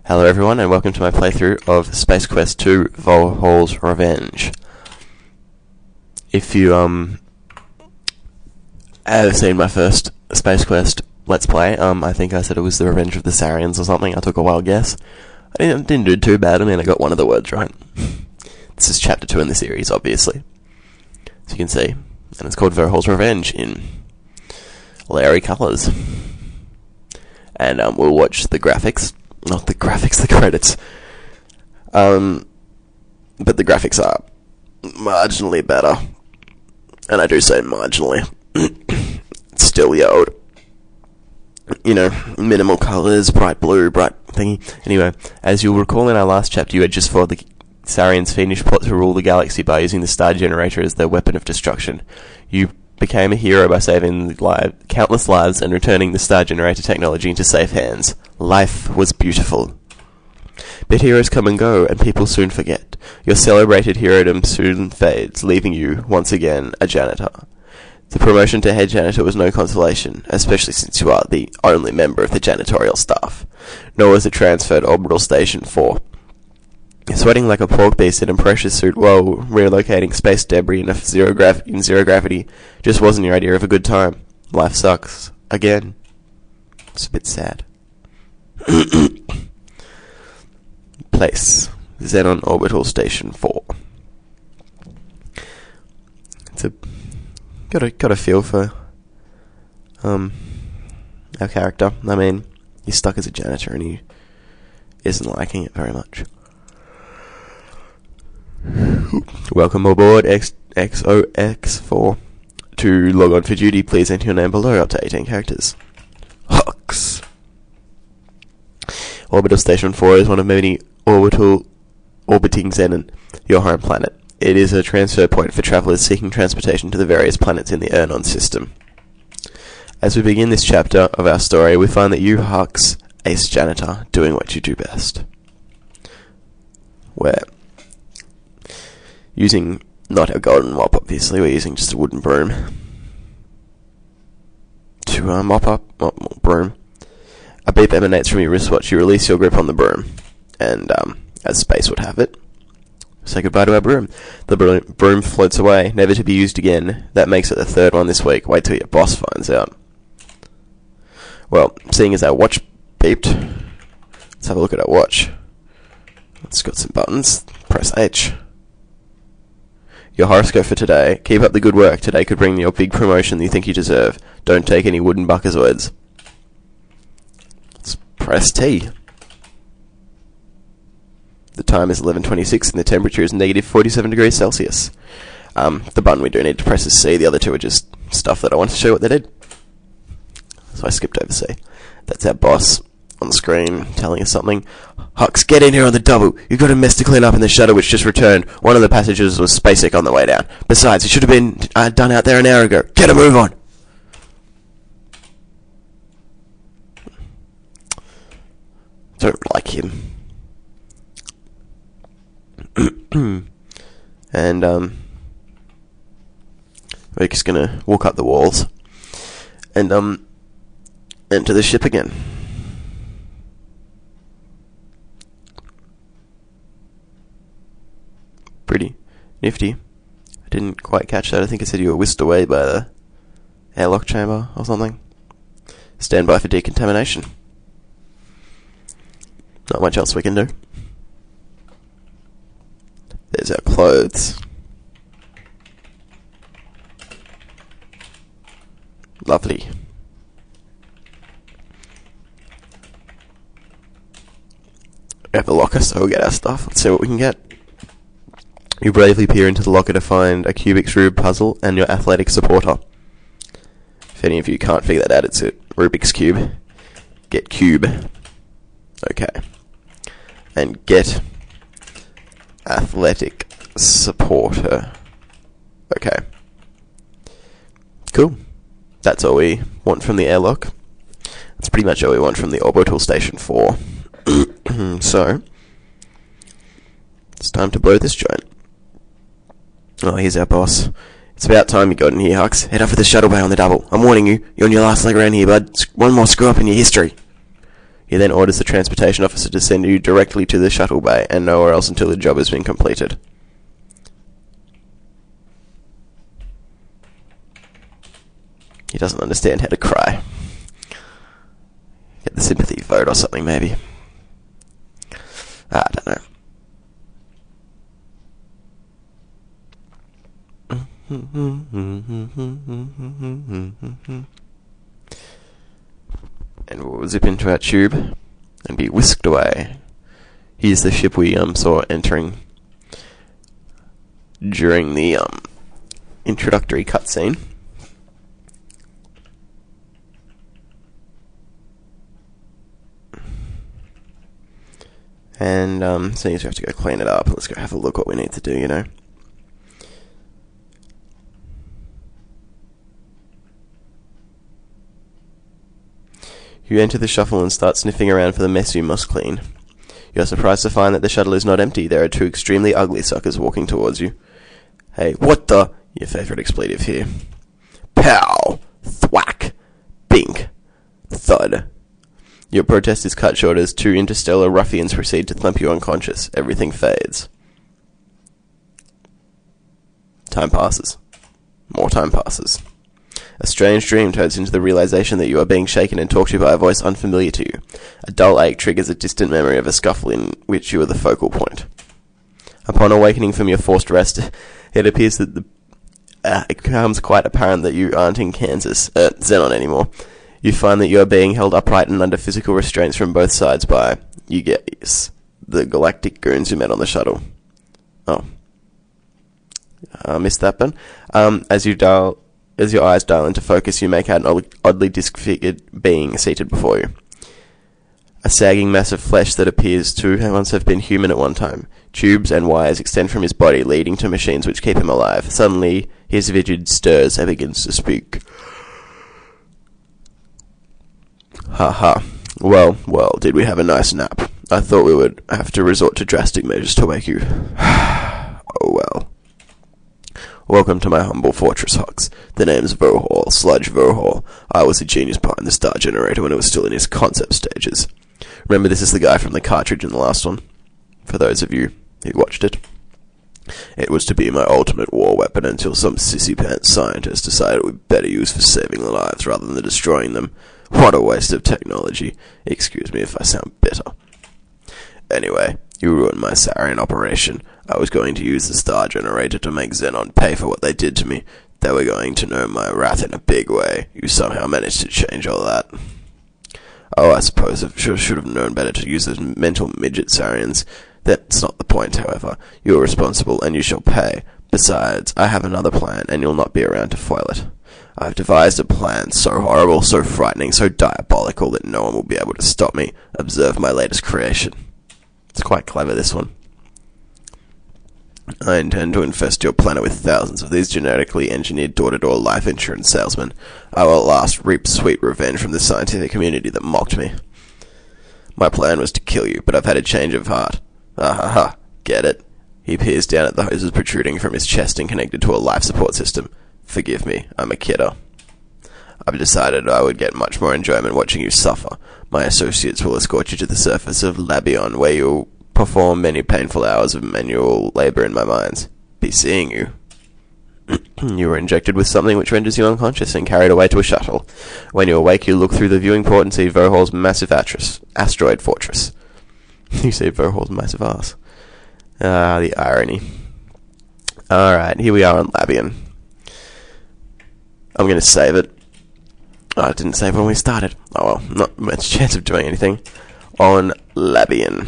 Hello everyone, and welcome to my playthrough of Space Quest 2 Volhol's Revenge. If you have seen my first Space Quest Let's Play, I think I said it was the Revenge of the Saurians or something. I took a wild guess. I didn't do too bad. I mean, I got one of the words right. This is chapter 2 in the series, obviously, as you can see, and it's called Volhol's Revenge in Larry colours. And we'll watch the graphics. Not the graphics, the credits. But the graphics are marginally better. And I do say marginally. It's still yellowed. You know, minimal colours, bright blue, bright thingy. Anyway, as you'll recall in our last chapter, you had just followed the Saurians' fiendish plot to rule the galaxy by using the Star Generator as their weapon of destruction. You became a hero by saving countless lives and returning the Star Generator technology into safe hands. Life was beautiful. But heroes come and go, and people soon forget. Your celebrated herodom soon fades, leaving you, once again, a janitor. The promotion to head janitor was no consolation, especially since you are the only member of the janitorial staff. Nor was it transferred to Orbital Station 4. Sweating like a pork beast in a pressure suit while relocating space debris in zero gravity just wasn't your idea of a good time. Life sucks. Again. It's a bit sad. Place. Xenon Orbital Station 4. It's a... Got a feel for... our character. I mean, he's stuck as a janitor and he isn't liking it very much. Welcome aboard XOX4. To log on for duty, please enter your name below, up to 18 characters. Hux. Orbital Station 4 is one of many orbiting Xenon, your home planet. It is a transfer point for travelers seeking transportation to the various planets in the Ernon system. As we begin this chapter of our story, we find that you, Hux, ace janitor, doing what you do best. Where... using not a golden mop, obviously, we're using just a wooden broom to mop broom. A beep emanates from your wristwatch. You release your grip on the broom, and as space would have it, say goodbye to our broom. The broom floats away, never to be used again. That makes it the third one this week. Wait till your boss finds out. Well, seeing as our watch beeped, let's have a look at our watch. It's got some buttons. Press H. Your horoscope for today. Keep up the good work. Today could bring your big promotion that you think you deserve. Don't take any wooden buckazoids. Let's press T. The time is 11:26 and the temperature is negative 47 degrees Celsius. The button we do need to press is C. The other two are just stuff that I want to show what they did. So I skipped over C. That's our boss on the screen telling us something. Hux, get in here on the double. You've got a mess to clean up in the shuttle which just returned. One of the passengers was spacesick on the way down. Besides, it should have been done out there an hour ago. Get a move on. Don't like him. And we're just gonna walk up the walls and enter the ship again. Pretty nifty. I didn't quite catch that. I think it said you were whisked away by the airlock chamber or something. Stand by for decontamination. Not much else we can do. There's our clothes. Lovely. We have a locker, so we'll get our stuff. Let's see what we can get. You bravely peer into the locker to find a Rubik's puzzle and your athletic supporter. If any of you can't figure that out, it's a Rubik's Cube. Get cube. Okay. And get athletic supporter. Okay. Cool. That's all we want from the airlock. That's pretty much all we want from the Orbital Station 4. So, it's time to blow this joint. Oh, here's our boss. It's about time you got in here, Hux. Head up for the shuttle bay on the double. I'm warning you, you're on your last leg around here, bud. One more screw up in your history. He then orders the transportation officer to send you directly to the shuttle bay and nowhere else until the job has been completed. He doesn't understand how to cry. Get the sympathy vote or something, maybe. I don't know. And we'll zip into our tube and be whisked away. Here's the ship we saw entering during the introductory cutscene. And seeing as we have to go clean it up, let's go have a look what we need to do, you know. You enter the shuttle and start sniffing around for the mess you must clean. You are surprised to find that the shuttle is not empty. There are two extremely ugly suckers walking towards you. Hey, what the? Your favourite expletive here. Pow! Thwack! Bink! Thud! Your protest is cut short as two interstellar ruffians proceed to thump you unconscious. Everything fades. Time passes. More time passes. A strange dream turns into the realization that you are being shaken and talked to by a voice unfamiliar to you. A dull ache triggers a distant memory of a scuffle in which you are the focal point. Upon awakening from your forced rest, it appears that it becomes quite apparent that you aren't in Xenon anymore. You find that you are being held upright and under physical restraints from both sides by, you guess, the galactic goons you met on the shuttle. Oh. I missed that one. As your eyes dial into focus, you make out an oddly disfigured being seated before you. A sagging mass of flesh that appears to once have been human at one time. Tubes and wires extend from his body, leading to machines which keep him alive. Suddenly, his visage stirs and begins to speak. Ha ha. Well, did we have a nice nap? I thought we would have to resort to drastic measures to wake you. Oh well. Welcome to my humble fortress, Hux. The name's Vohall, Sludge Vohall. I was the genius behind the star generator when it was still in its concept stages. Remember, this is the guy from the cartridge in the last one, for those of you who watched it. It was to be my ultimate war weapon until some sissy-pants scientist decided it would be better used for saving lives rather than destroying them. What a waste of technology. Excuse me if I sound bitter. Anyway, you ruined my Sarian operation. I was going to use the star generator to make Xenon pay for what they did to me. They were going to know my wrath in a big way. You somehow managed to change all that. Oh, I suppose I should have known better to use those mental midget Sarians. That's not the point, however. You are responsible, and you shall pay. Besides, I have another plan, and you'll not be around to foil it. I've devised a plan so horrible, so frightening, so diabolical that no one will be able to stop me. Observe my latest creation. It's quite clever, this one. I intend to infest your planet with thousands of these genetically engineered door-to-door life insurance salesmen. I will at last reap sweet revenge from the scientific community that mocked me. My plan was to kill you, but I've had a change of heart. Ah ha ha, get it? He peers down at the hoses protruding from his chest and connected to a life support system. Forgive me, I'm a kidder. I've decided I would get much more enjoyment watching you suffer. My associates will escort you to the surface of Labion, where you'll perform many painful hours of manual labor in my mines. Be seeing you. You were injected with something which renders you unconscious and carried away to a shuttle. When you awake, you look through the viewing port and see Vohall's massive asteroid fortress. You see Vohall's massive ass. Ah, the irony. Alright, here we are on Labion. I'm going to save it. Oh, I didn't save when we started. Oh well, not much chance of doing anything. On Labion.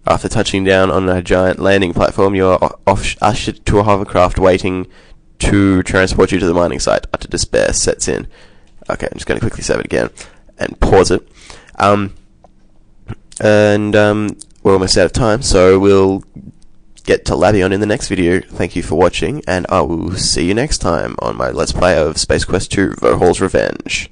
After touching down on a giant landing platform, you are ushered to a hovercraft waiting to transport you to the mining site. Utter despair sets in. Okay, I'm just going to quickly save it again and pause it. We're almost out of time, so we'll get to Labion in the next video. Thank you for watching, and I will see you next time on my Let's Play of Space Quest II: Vohall's Revenge.